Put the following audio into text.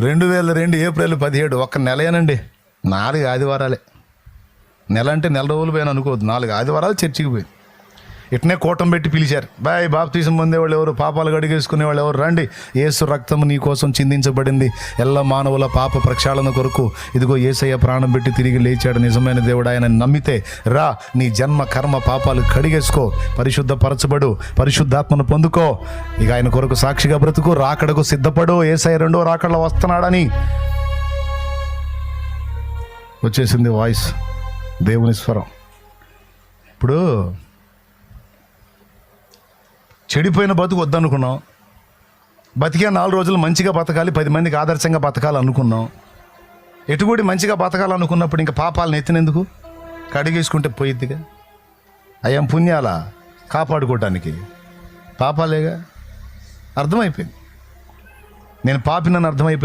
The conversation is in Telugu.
2002 ఏప్రిల్ 17 ఒక్క నెలయేనండి, 4 ఆదివారాలే. నెల అంటే నెల రోజులు పోయాను అనుకోవద్దు, 4 ఆదివారాలు చర్చికి పోయి ఇట్నే కూటం పెట్టి పిలిచారు. బాయ్ బాప్తీసం పొందేవాళ్ళు ఎవరు, పాపాలు గడిగేసుకునే వాళ్ళు ఎవరు, రండి, యేసు రక్తము నీ కోసం చిందించబడింది ఎల్ల మానవుల పాప ప్రక్షాళన కొరకు, ఇదిగో యేసయ్య ప్రాణం పెట్టి తిరిగి లేచాడు, నిజమైన దేవుడు ఆయన నమ్మితే రా, నీ జన్మ కర్మ పాపాలు కడిగేసుకో, పరిశుద్ధపరచబడు, పరిశుద్ధాత్మను పొందుకో, ఇక ఆయన కొరకు సాక్షిగా బ్రతుకు, రాకడకు సిద్ధపడు, యేసయ్య 2వ రాకడలో వస్తున్నాడని. వచ్చేసింది వాయిస్, దేవుని స్వరం. ఇప్పుడు చెడిపోయిన బతుకు వద్దనుకున్నాం, బతికే 4 రోజులు మంచిగా బతకాలి, 10 మందికి ఆదర్శంగా బతకాలి అనుకున్నాం. ఎటుగూడి మంచిగా బతకాలనుకున్నప్పుడు ఇంకా పాపాలను ఎత్తినందుకు, కడిగేసుకుంటే పోయిద్దిగా. అయ్యాం పుణ్యాలా కాపాడుకోవటానికి, పాపాలేగా. అర్థమైపోయింది, నేను పాపినని అర్థమైపోయింది.